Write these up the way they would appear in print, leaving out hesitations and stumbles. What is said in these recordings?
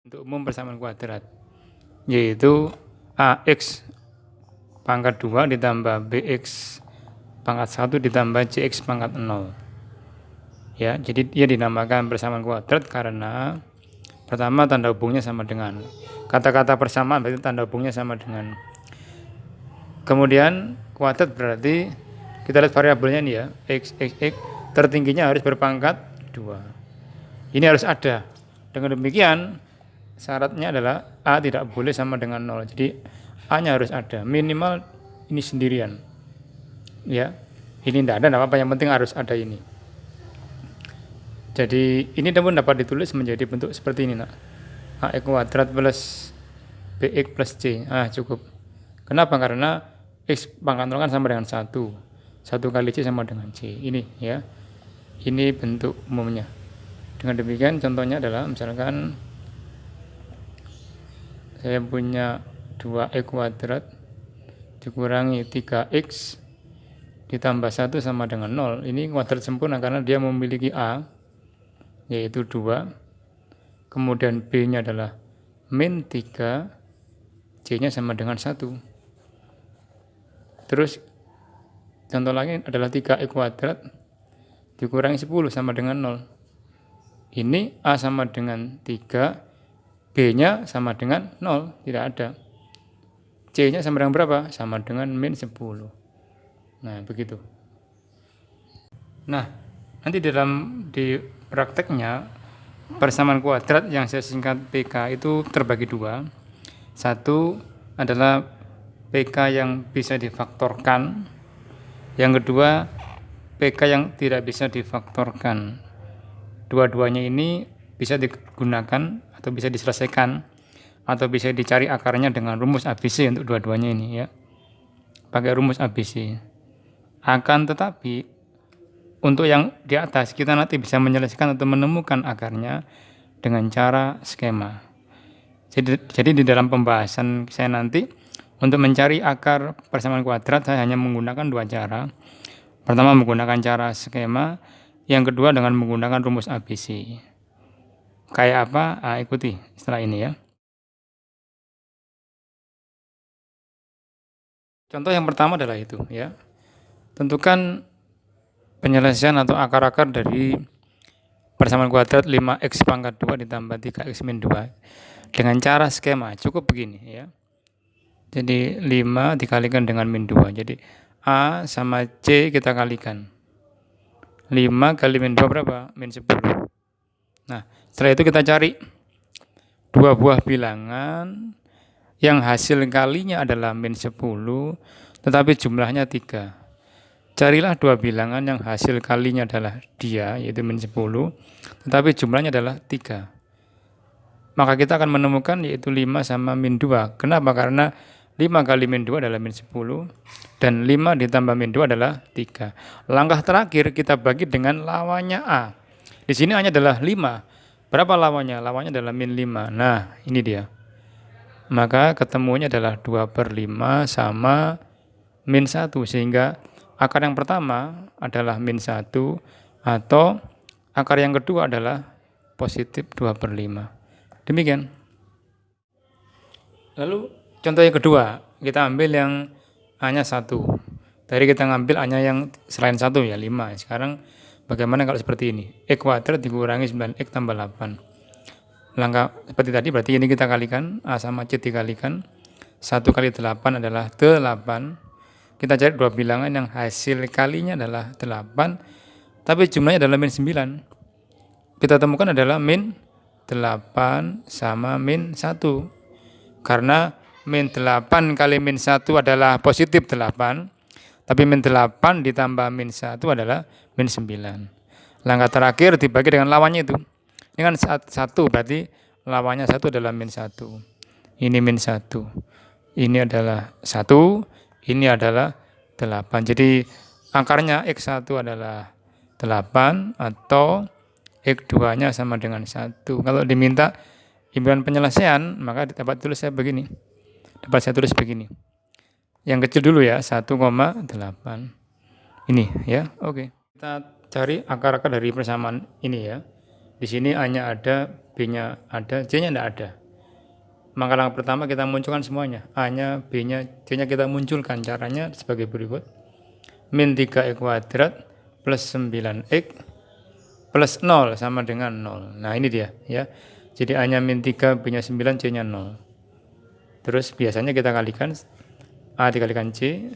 untuk umum persamaan kuadrat, yaitu AX pangkat 2 ditambah BX pangkat 1 ditambah CX pangkat 0. Ya, jadi dia dinamakan persamaan kuadrat karena pertama tanda hubungnya sama dengan, kata-kata persamaan berarti tanda hubungnya sama dengan. Kemudian kuadrat berarti kita lihat variabelnya ini ya, x tertingginya harus berpangkat 2. Ini harus ada. Dengan demikian syaratnya adalah A tidak boleh sama dengan 0. Jadi A-nya harus ada, minimal ini sendirian. Ya. Ini tidak ada, apa-apa, yang penting harus ada ini. Jadi ini pun dapat ditulis menjadi bentuk seperti ini, nak. AX kuadrat plus BX plus C. Cukup. Kenapa? Karena X pangkat 0 kan sama dengan 1. 1 kali C sama dengan C. Ini ya. Ini bentuk umumnya. Dengan demikian contohnya adalah misalkan saya punya 2X kuadrat dikurangi 3X ditambah 1 sama dengan 0. Ini kuadrat sempurna karena dia memiliki A, yaitu 2. Kemudian B-nya adalah min 3, C-nya sama dengan 1. Terus contoh lagi adalah 3X kuadrat dikurangi 10 sama dengan 0. Ini A sama dengan 3, B-nya sama dengan 0, tidak ada. C-nya sama dengan berapa? Sama dengan min 10. Nah, begitu. Nah, nanti di prakteknya persamaan kuadrat yang saya singkat PK itu terbagi dua. Satu adalah PK yang bisa difaktorkan. Yang kedua, PK yang tidak bisa difaktorkan. Dua-duanya ini bisa digunakan atau bisa diselesaikan atau bisa dicari akarnya dengan rumus ABC untuk dua-duanya ini ya. Pakai rumus ABC. Akan tetapi untuk yang di atas kita nanti bisa menyelesaikan atau menemukan akarnya dengan cara skema. Jadi di dalam pembahasan saya nanti untuk mencari akar persamaan kuadrat saya hanya menggunakan dua cara. Pertama menggunakan cara skema, yang kedua dengan menggunakan rumus ABC. Kayak apa? Ikuti setelah ini ya. Contoh yang pertama adalah itu ya. Tentukan penyelesaian atau akar-akar dari persamaan kuadrat 5x pangkat 2 ditambah 3x min 2 dengan cara skema. Cukup begini ya. Jadi 5 dikalikan dengan min 2. Jadi A sama C kita kalikan. 5 kali min 2 berapa? Min 10. Nah, setelah itu kita cari dua buah bilangan yang hasil kalinya adalah min 10, tetapi jumlahnya 3. Carilah dua bilangan yang hasil kalinya adalah dia, yaitu min 10, tetapi jumlahnya adalah 3. Maka kita akan menemukan yaitu 5 sama min 2. Kenapa? Karena 5 kali min 2 adalah min 10, dan 5 ditambah min 2 adalah 3. Langkah terakhir kita bagi dengan lawannya A. Di sini A-nya adalah 5. Berapa lawannya? Lawannya adalah min 5. Nah, ini dia. Maka ketemunya adalah 2/5 sama min 1, sehingga akar yang pertama adalah min 1 atau akar yang kedua adalah positif 2/5. Demikian. Lalu contoh yang kedua, kita ambil yang A-nya 1. Tadi kita ngambil A-nya yang selain 1 ya, 5. Sekarang bagaimana kalau seperti ini? X kuadrat dikurangi 9x tambah 8. Langkah seperti tadi berarti ini kita kalikan, A sama C dikalikan. 1 kali 8 adalah 8. Kita cari dua bilangan yang hasil kalinya adalah 8, tapi jumlahnya adalah min 9. Kita temukan adalah min 8 sama min 1. Karena min 8 kali min 1 adalah positif 8, tapi min 8 ditambah min 1 adalah min 9. Langkah terakhir dibagi dengan lawannya itu. Ini kan 1, berarti lawannya 1 adalah min 1. Ini min 1. Ini adalah 1, ini adalah 8. Jadi akarnya X1 adalah 8 atau X2-nya sama dengan 1. Kalau diminta impian penyelesaian, maka dapat tulis saya begini. Dapat saya tulis begini. Yang kecil dulu ya, 1,8. Ini ya, oke. Kita cari akar-akar dari persamaan ini ya. Di sini A-nya ada, B-nya ada, C-nya tidak ada. Maka langkah pertama kita munculkan semuanya. A-nya, B-nya, C-nya kita munculkan. Caranya sebagai berikut. Min 3x kuadrat plus 9x plus 0 sama dengan 0. Nah ini dia ya. Jadi A-nya min 3, B-nya 9, C-nya 0. Terus biasanya kita kalikan A dikalikan C,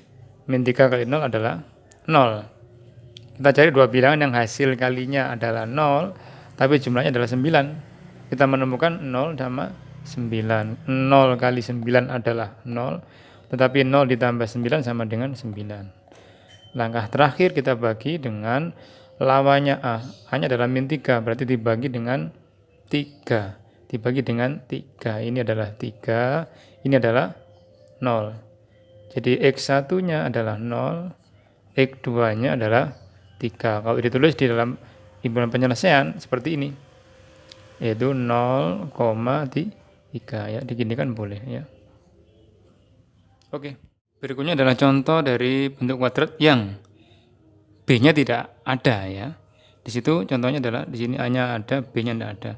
min 3 kali 0 adalah 0. Kita cari dua bilangan yang hasil kalinya adalah 0, tapi jumlahnya adalah 9. Kita menemukan 0 sama 9. 0 kali 9 adalah 0, tetapi 0 ditambah 9 sama dengan 9. Langkah terakhir kita bagi dengan lawannya A. A-nya adalah min 3, berarti dibagi dengan 3. Dibagi dengan 3. Ini adalah 3, ini adalah 0. Jadi X1-nya adalah 0, X2-nya adalah 3. Kalau ditulis di dalam impunan penyelesaian seperti ini, yaitu 0,3 ya, diginikan boleh ya. Oke, berikutnya adalah contoh dari bentuk kuadrat yang B-nya tidak ada ya. Di situ contohnya adalah di sini A-nya ada, B-nya tidak ada.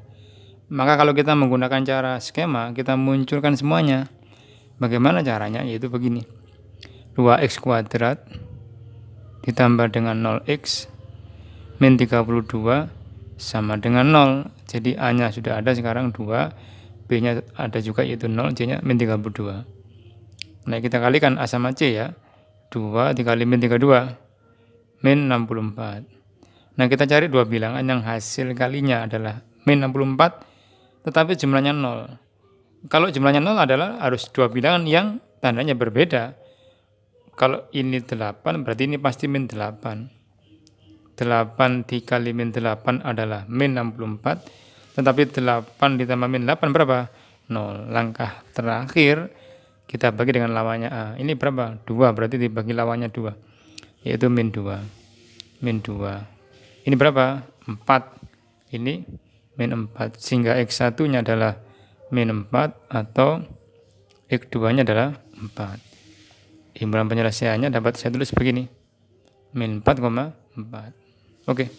Maka kalau kita menggunakan cara skema, kita munculkan semuanya. Bagaimana caranya? Yaitu begini. 2x kuadrat ditambah dengan 0x min 32 sama dengan 0. Jadi A-nya sudah ada sekarang 2, B-nya ada juga yaitu 0, C-nya min 32. Nah kita kalikan A sama C ya. 2 dikali min 32, min 64. Nah kita cari dua bilangan yang hasil kalinya adalah min 64, tetapi jumlahnya 0. Kalau jumlahnya 0 adalah harus dua bilangan yang tandanya berbeda. Kalau ini 8 berarti ini pasti min 8. 8 dikali min 8 adalah min 64, tetapi 8 ditambah min 8 berapa? 0. Langkah terakhir kita bagi dengan lawannya A. Ini berapa? 2, berarti dibagi lawannya 2, yaitu min 2. Min 2. Ini berapa? 4. Ini min 4. Sehingga X1-nya adalah min 4 atau X2-nya adalah 4. Impunan penyelesaiannya dapat saya tulis begini. Min 4,4. Oke.